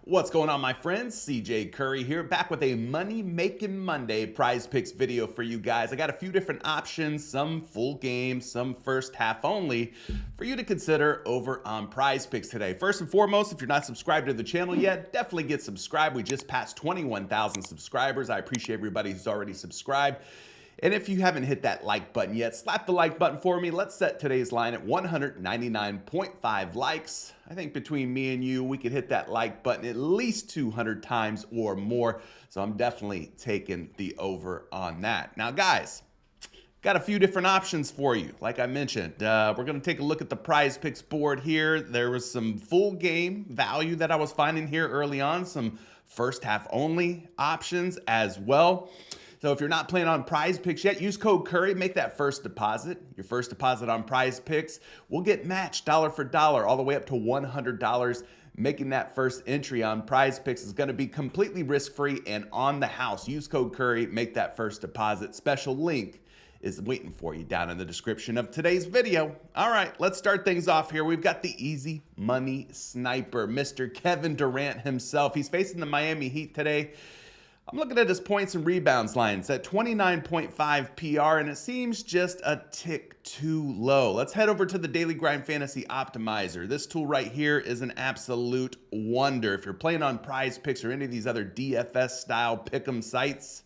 What's going on, my friends? CJ Curry here, back with a Money Making Monday prize picks video for you guys. I got a few different options, some full game, some first half only, for you to consider over on prize picks today. First and foremost, if you're not subscribed to the channel yet, definitely get subscribed. We just passed 21,000 subscribers. I appreciate everybody who's already subscribed. And if you haven't hit that like button yet, slap the like button for me. Let's set today's line at 199.5 likes. I think between me and you, we could hit that like button at least 200 times or more. So I'm definitely taking the over on that. Now, guys, got a few different options for you. Like I mentioned, we're going to take a look at the prize picks board here. There was some full game value that I was finding here early on, some first half only options as well. So if you're not playing on prize picks yet, use code Curry, make that first deposit. Your first deposit on prize picks will get matched dollar for dollar all the way up to $100. Making that first entry on prize picks is going to be completely risk-free and on the house. Use code Curry, make that first deposit. Special link is waiting for you down in the description of today's video. All right, let's start things off here. We've got the easy money sniper, Mr. Kevin Durant himself. He's facing the Miami Heat today. I'm looking at his points and rebounds line. It's at 29.5 PR, and it seems just a tick too low. Let's head over to the Daily Grind Fantasy Optimizer. This tool right here is an absolute wonder. If you're playing on Prize Picks or any of these other DFS-style pick'em sites,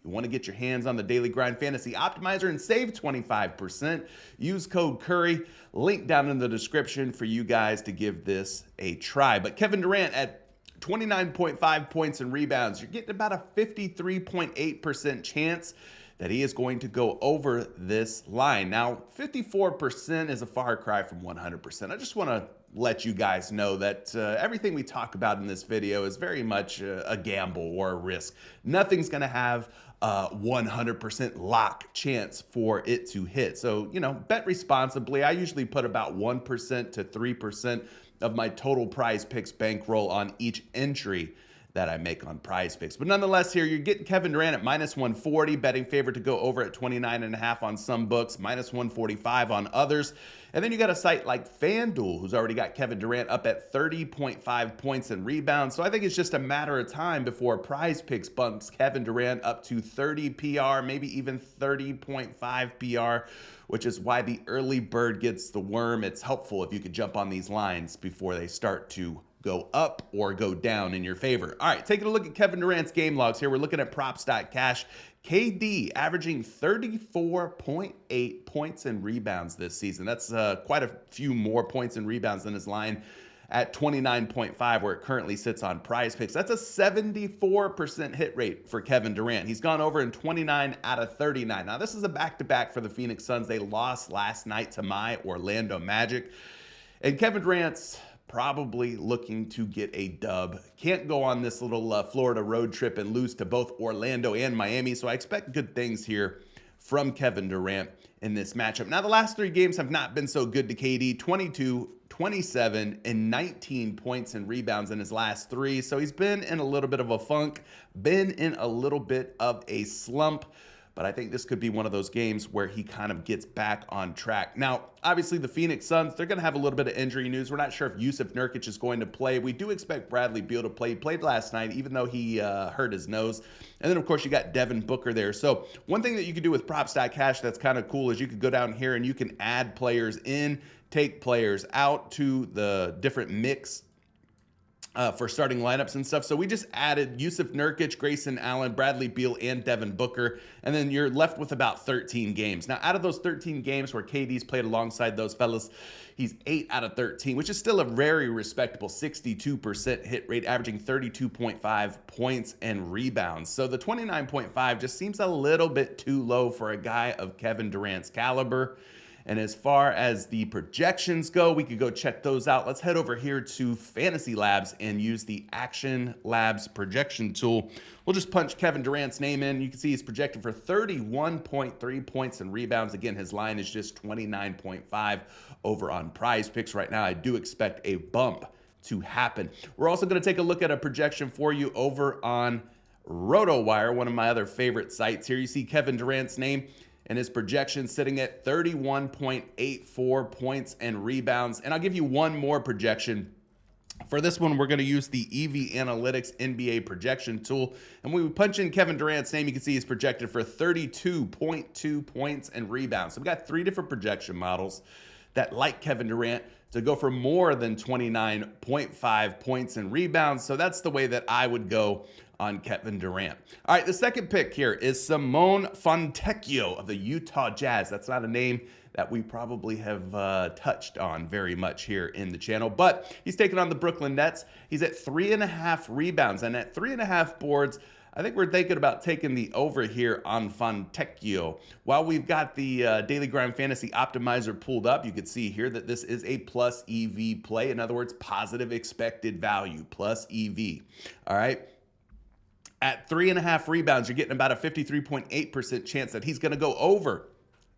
you want to get your hands on the Daily Grind Fantasy Optimizer and save 25%. Use code Curry. Link down in the description for you guys to give this a try. But Kevin Durant at 29.5 points and rebounds. You're getting about a 53.8% chance that he is going to go over this line. Now, 54% is a far cry from 100%. I just want to let you guys know that everything we talk about in this video is very much a gamble or a risk. Nothing's going to have a 100% lock chance for it to hit. So, bet responsibly. I usually put about 1% to 3% of my total prize picks bankroll on each entry that I make on prize picks. But nonetheless, here you're getting Kevin Durant at minus 140, betting favorite to go over at 29.5 on some books, minus 145 on others. And then you got a site like FanDuel, who's already got Kevin Durant up at 30.5 points and rebounds. So I think it's just a matter of time before prize picks bumps Kevin Durant up to 30 PR, maybe even 30.5 PR, which is why the early bird gets the worm. It's helpful if you could jump on these lines before they start to go up or go down in your favor. All right, taking a look at Kevin Durant's game logs here. We're looking at props.cash. KD averaging 34.8 points and rebounds this season. That's quite a few more points and rebounds than his line at 29.5, where it currently sits on prize picks. That's a 74% hit rate for Kevin Durant. He's gone over in 29 out of 39. Now, this is a back-to-back for the Phoenix Suns. They lost last night to my Orlando Magic. And Kevin Durant's probably looking to get a dub. Can't go on this little Florida road trip and lose to both Orlando and Miami, so I expect good things here from Kevin Durant in this matchup. Now, the last three games have not been so good to KD. 22, 27, and 19 points and rebounds in his last three, so he's been in a little bit of a funk, been in a little bit of a slump. But I think this could be one of those games where he kind of gets back on track. Now, obviously, the Phoenix Suns, they're going to have a little bit of injury news. We're not sure if Jusuf Nurkic is going to play. We do expect Bradley Beal to play. He played last night, even though he hurt his nose. And then, of course, you got Devin Booker there. So one thing that you could do with props.cash that's kind of cool is you could go down here and you can add players in, take players out to the different mix for starting lineups and stuff. So we just added Jusuf Nurkic, Grayson Allen, Bradley Beal, and Devin Booker. And then you're left with about 13 games. Now, out of those 13 games where KD's played alongside those fellas, he's 8 out of 13, which is still a very respectable 62% hit rate, averaging 32.5 points and rebounds. So the 29.5 just seems a little bit too low for a guy of Kevin Durant's caliber. And as far as the projections go, we could go check those out. Let's head over here to Fantasy Labs and use the Action Labs projection tool. We'll just punch Kevin Durant's name in. You can see he's projected for 31.3 points and rebounds. Again, his line is just 29.5 over on Prize Picks right now. I do expect a bump to happen. We're also going to take a look at a projection for you over on RotoWire, one of my other favorite sites. Here you see Kevin Durant's name and his projection sitting at 31.84 points and rebounds. And I'll give you one more projection For this one, we're going to use the EV Analytics NBA projection tool. And when we punch in Kevin Durant's name, you can see he's projected for 32.2 points and rebounds. So we've got 3 different projection models that like Kevin Durant to go for more than 29.5 points and rebounds. So that's the way that I would go on Kevin Durant. All right, the second pick here is Simone Fontecchio of the Utah Jazz. That's not a name that we probably have touched on very much here in the channel, but he's taking on the Brooklyn Nets. He's at 3.5 rebounds, and at 3.5 boards, I think we're thinking about taking the over here on Fontecchio. While we've got the Daily Grind Fantasy Optimizer pulled up, you can see here that this is a plus EV play. In other words, positive expected value, plus EV. All right. At 3.5 rebounds, you're getting about a 53.8% chance that he's going to go over,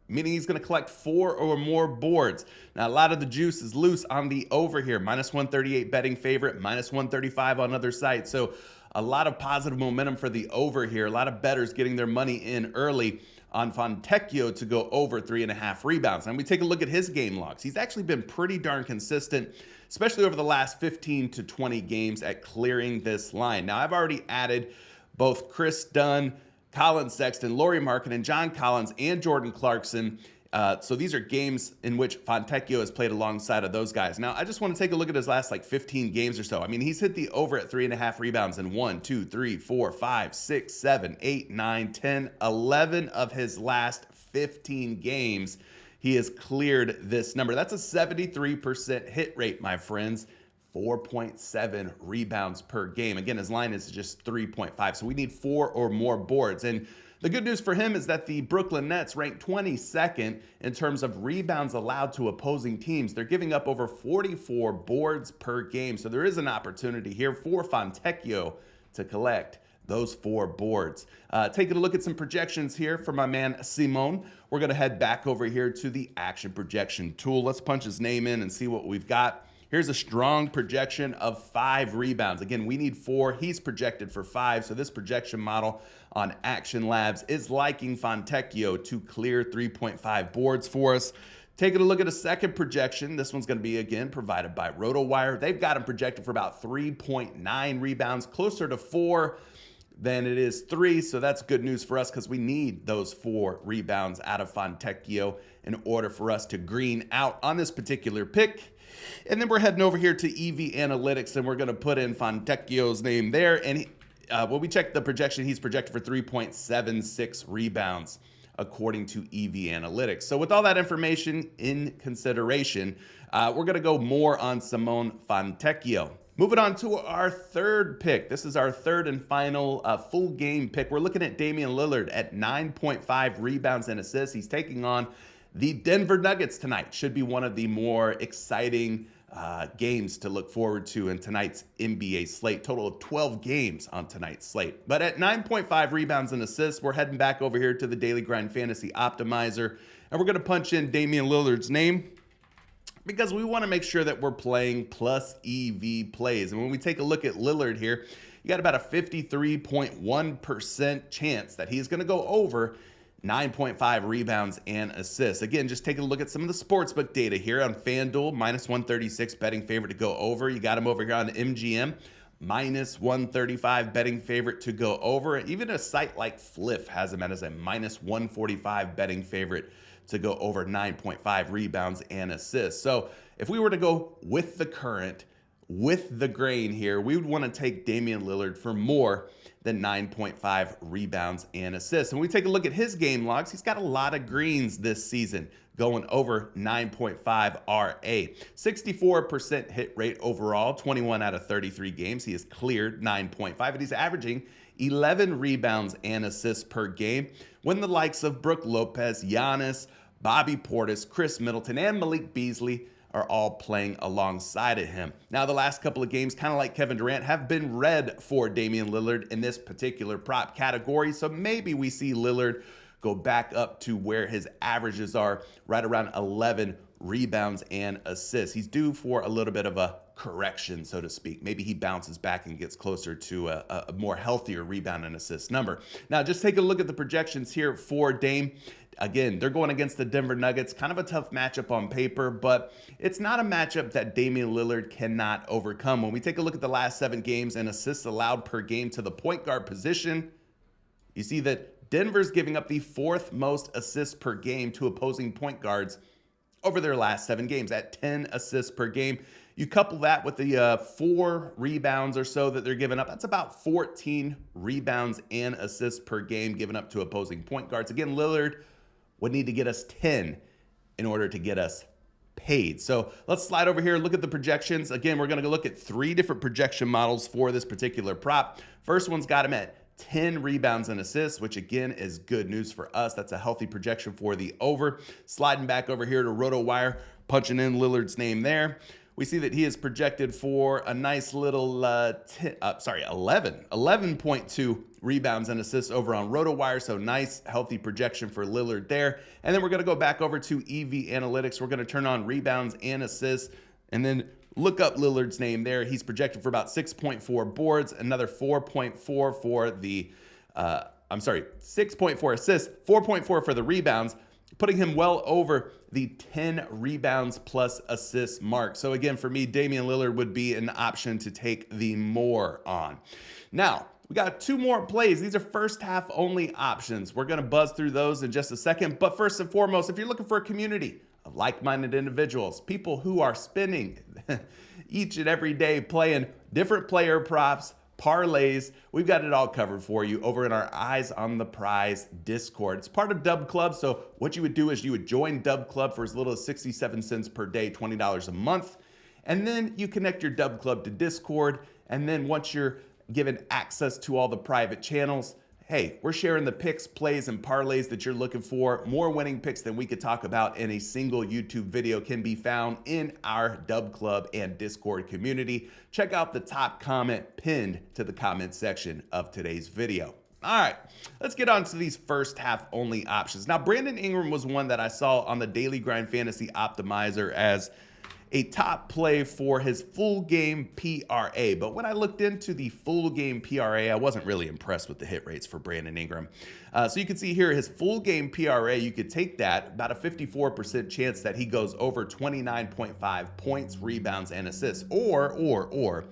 meaning he's going to collect 4 or more boards. Now, a lot of the juice is loose on the over here. Minus 138 betting favorite, minus 135 on other sites. So a lot of positive momentum for the over here. A lot of bettors getting their money in early on Fontecchio to go over 3.5 rebounds. And we take a look at his game logs. He's actually been pretty darn consistent, especially over the last 15 to 20 games at clearing this line. Now, I've already added both Chris Dunn, Colin Sexton, Lauri Markkanen, and John Collins, and Jordan Clarkson. So these are games in which Fontecchio has played alongside of those guys. Now, I just want to take a look at his last 15 games or so. I mean, he's hit the over at 3.5 rebounds in 1, 2, 3, 4, 5, 6, 7, 8, 9, 10, 11 of his last 15 games. He has cleared this number. That's a 73% hit rate, my friends. 4.7 rebounds per game. Again, his line is just 3.5. So we need 4 or more boards. And the good news for him is that the Brooklyn Nets rank 22nd in terms of rebounds allowed to opposing teams. They're giving up over 44 boards per game. So there is an opportunity here for Fontecchio to collect those 4 boards. Taking a look at some projections here for my man Simone. We're going to head back over here to the action projection tool. Let's punch his name in and see what we've got. Here's a strong projection of 5 rebounds. Again, we need 4. He's projected for 5. So this projection model on Action Labs is liking Fontecchio to clear 3.5 boards for us. Taking a look at a second projection. This one's going to be, again, provided by RotoWire. They've got him projected for about 3.9 rebounds, closer to 4 than it is 3. So that's good news for us because we need those 4 rebounds out of Fontecchio in order for us to green out on this particular pick. And then we're heading over here to EV Analytics, and we're going to put in Fontecchio's name there. And when we check the projection, he's projected for 3.76 rebounds, according to EV Analytics. So with all that information in consideration, we're going to go more on Simone Fontecchio. Moving on to our third pick. This is our third and final full game pick. We're looking at Damian Lillard at 9.5 rebounds and assists. He's taking on the Denver Nuggets tonight. Should be one of the more exciting games to look forward to in tonight's NBA slate. Total of 12 games on tonight's slate. But at 9.5 rebounds and assists, we're heading back over here to the Daily Grind Fantasy Optimizer, and we're going to punch in Damian Lillard's name because we want to make sure that we're playing plus EV plays. And when we take a look at Lillard here, you got about a 53.1% chance that he's going to go over 9.5 rebounds and assists. Again, just taking a look at some of the sportsbook data here on FanDuel, minus 136 betting favorite to go over. You got him over here on MGM, minus 135 betting favorite to go over. Even a site like Fliff has him as a minus 145 betting favorite to go over 9.5 rebounds and assists. So if we were to go with the current, with the grain here, we would want to take Damian Lillard for more than 9.5 rebounds and assists. And when we take a look at his game logs, he's got a lot of greens this season, going over 9.5 RA. 64% hit rate overall, 21 out of 33 games. He has cleared 9.5, and he's averaging 11 rebounds and assists per game, when the likes of Brook Lopez, Giannis, Bobby Portis, Chris Middleton, and Malik Beasley are all playing alongside of him. Now, the last couple of games, kind of like Kevin Durant, have been red for Damian Lillard in this particular prop category. So maybe we see Lillard go back up to where his averages are, right around 11 rebounds and assists. He's due for a little bit of a correction, so to speak. Maybe he bounces back and gets closer to a more healthier rebound and assist number. Now, just take a look at the projections here for Dame. Again, they're going against the Denver Nuggets. Kind of a tough matchup on paper, but it's not a matchup that Damian Lillard cannot overcome. When we take a look at the last 7 games and assists allowed per game to the point guard position, you see that Denver's giving up the 4th most assists per game to opposing point guards over their last 7 games at 10 assists per game. You couple that with the 4 rebounds or so that they're giving up. That's about 14 rebounds and assists per game given up to opposing point guards. Again, Lillard would need to get us 10 in order to get us paid. So let's slide over here, look at the projections. Again, we're going to look at 3 different projection models for this particular prop. First one's got him at 10 rebounds and assists, which again is good news for us. That's a healthy projection for the over. Sliding back over here to RotoWire, punching in Lillard's name there. We see that he is projected for a nice little 11.2 rebounds and assists over on RotoWire. So nice, healthy projection for Lillard there. And then we're going to go back over to EV Analytics. We're going to turn on rebounds and assists and then look up Lillard's name there. He's projected for about 6.4 boards, another 4.4 for the, 6.4 assists, 4.4 for the rebounds, putting him well over the 10 rebounds plus assists mark. So again, for me, Damian Lillard would be an option to take the more on. Now, we got 2 more plays. These are first half only options. We're going to buzz through those in just a second. But first and foremost, if you're looking for a community of like-minded individuals, people who are spending each and every day playing different player props, parlays, we've got it all covered for you over in our Eyes on the Prize Discord. It's part of Dub Club, so what you would do is you would join Dub Club for as little as 67 cents per day, $20 a month, and then you connect your Dub Club to Discord, and then once you're given access to all the private channels, hey, we're sharing the picks, plays, and parlays that you're looking for. More winning picks than we could talk about in a single YouTube video can be found in our Dub Club and Discord community. Check out the top comment pinned to the comment section of today's video. All right, let's get on to these first half only options. Now, Brandon Ingram was one that I saw on the Daily Grind Fantasy Optimizer as a top play for his full game PRA. But when I looked into the full game PRA, I wasn't really impressed with the hit rates for Brandon Ingram. So you can see here his full game PRA, you could take that, about a 54% chance that he goes over 29.5 points, rebounds, and assists. Or,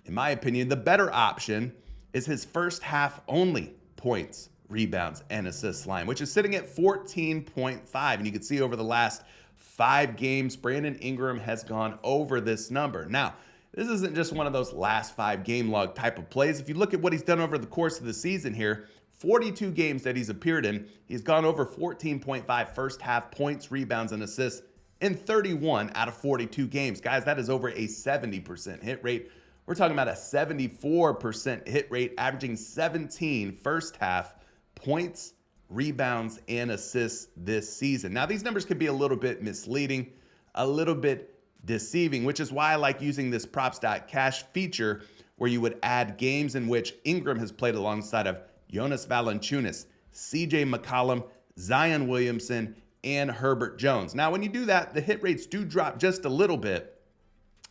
in my opinion, the better option is his first half only points, rebounds, and assists line, which is sitting at 14.5. And you can see over the last 5 games, Brandon Ingram has gone over this number. Now, this isn't just one of those last 5 game log type of plays. If you look at what he's done over the course of the season here, 42 games that he's appeared in, he's gone over 14.5 first half points, rebounds, and assists in 31 out of 42 games. Guys, that is over a 70% hit rate. We're talking about a 74% hit rate, averaging 17 first half points, rebounds, and assists this season. Now, these numbers can be a little bit misleading, a little bit deceiving, which is why I like using this props.cash feature where you would add games in which Ingram has played alongside of Jonas Valanciunas, CJ McCollum, Zion Williamson, and Herbert Jones. Now, when you do that, the hit rates do drop just a little bit,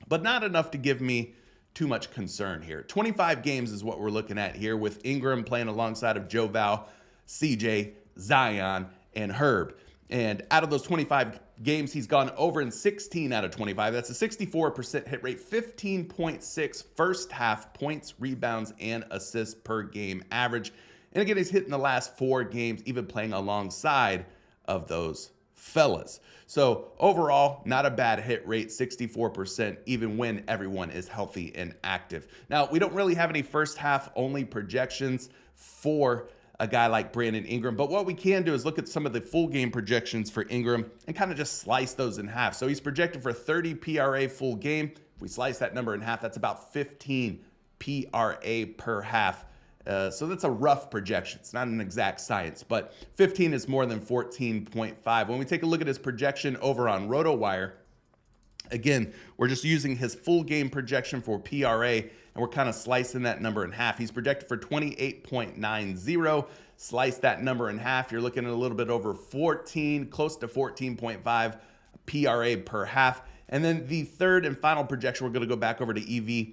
but not enough to give me too much concern here. 25 games is what we're looking at here with Ingram playing alongside of Joe Val, CJ, Zion, and Herb. And out of those 25 games, he's gone over in 16 out of 25. That's a 64% hit rate, 15.6 first half points, rebounds, and assists per game average. And again, he's hitting the last 4 games, even playing alongside of those fellas. So overall, not a bad hit rate, 64%, even when everyone is healthy and active. Now, we don't really have any first half only projections for a guy like Brandon Ingram, but what we can do is look at some of the full game projections for Ingram and kind of just slice those in half. So he's projected for 30 PRA full game. If we slice that number in half, that's about 15 PRA per half. So that's a rough projection. It's not an exact science, but 15 is more than 14.5. When we take a look at his projection over on RotoWire, again, we're just using his full game projection for PRA, and we're kind of slicing that number in half. He's projected for 28.90. Slice that number in half. You're looking at a little bit over 14, close to 14.5 PRA per half. And then the third and final projection, we're going to go back over to EV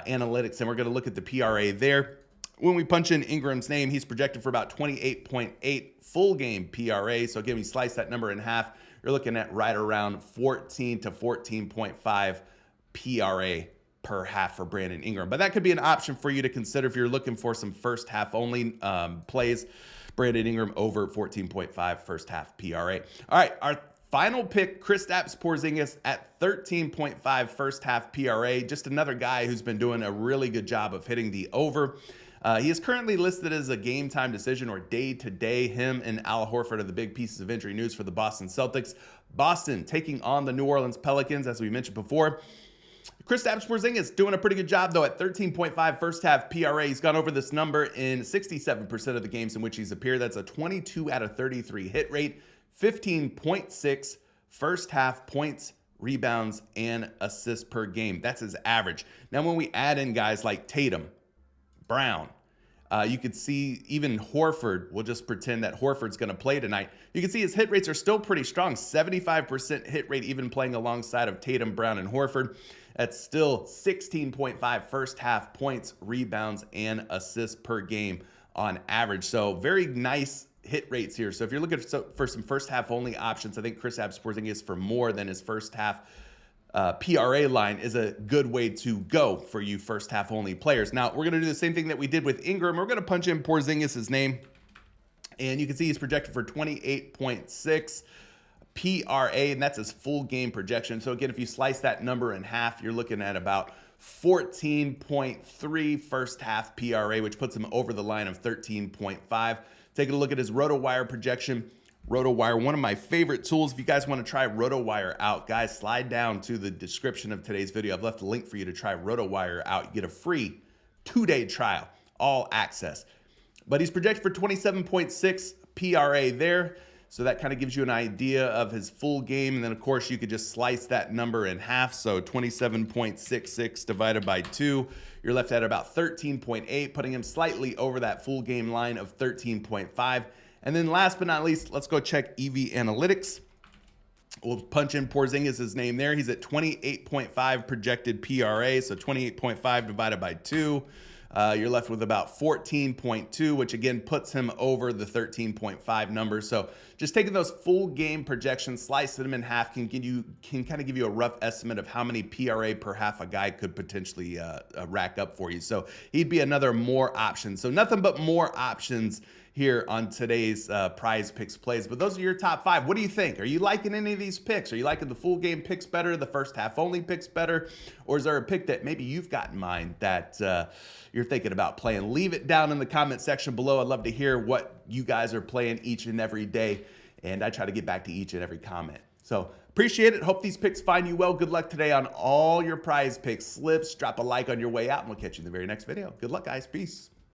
analytics, and we're going to look at the PRA there. When we punch in Ingram's name, he's projected for about 28.8 full game PRA. So again, we slice that number in half. You're looking at right around 14 to 14.5 PRA per half for Brandon Ingram. But that could be an option for you to consider if you're looking for some first half only plays. Brandon Ingram over 14.5 first half PRA. All right, our final pick, Kristaps Porzingis at 13.5 first half PRA. Just another guy who's been doing a really good job of hitting the over. He is currently listed as a game time decision or day to day. Him and Al Horford are the big pieces of injury news for the Boston Celtics. Boston taking on the New Orleans Pelicans, as we mentioned before. Kristaps Porzingis doing a pretty good job, though, at 13.5 first half PRA. He's gone over this number in 67% of the games in which he's appeared. That's a 22 out of 33 hit rate, 15.6 first half points, rebounds, and assists per game. That's his average. Now, when we add in guys like Tatum, Brown, you could see even Horford. We'll just pretend that Horford's going to play tonight. You can see his hit rates are still pretty strong. 75% hit rate even playing alongside of Tatum, Brown, and Horford. That's still 16.5 first half points, rebounds, and assists per game on average. So very nice hit rates here. So if you're looking for some first half only options, I think Kristaps Porzingis for more than his first half PRA line is a good way to go for you first half only players. Now, we're going to do the same thing that we did with Ingram. We're going to punch in Porzingis' name, and you can see he's projected for 28.6 PRA, and that's his full game projection. So again, if you slice that number in half, you're looking at about 14.3 first half PRA, which puts him over the line of 13.5. Taking a look at his RotoWire projection. RotoWire, one of my favorite tools. If you guys want to try RotoWire out, guys, slide down to the description of today's video. I've left a link for you to try RotoWire out. You get a free 2-day trial, all access. But he's projected for 27.6 PRA there. So that kind of gives you an idea of his full game. And then, of course, you could just slice that number in half. So 27.66 divided by 2. You're left at about 13.8, putting him slightly over that full game line of 13.5. And then last but not least, let's go check EV Analytics. We'll punch in Porzingis' name there. He's at 28.5 projected PRA, so 28.5 divided by 2. You're left with about 14.2, which again puts him over the 13.5 number. So just taking those full game projections, slicing them in half can kind of give you a rough estimate of how many PRA per half a guy could potentially rack up for you. So he'd be another more option. So nothing but more options here on today's PrizePicks plays. But those are your top 5. What do you think? Are you liking any of these picks? Are you liking the full game picks better, the first half only picks better? Or is there a pick that maybe you've got in mind that you're thinking about playing? Leave it down in the comment section below. I'd love to hear what you guys are playing each and every day. And I try to get back to each and every comment. So appreciate it. Hope these picks find you well. Good luck today on all your PrizePicks slips. Drop a like on your way out, and we'll catch you in the very next video. Good luck, guys. Peace.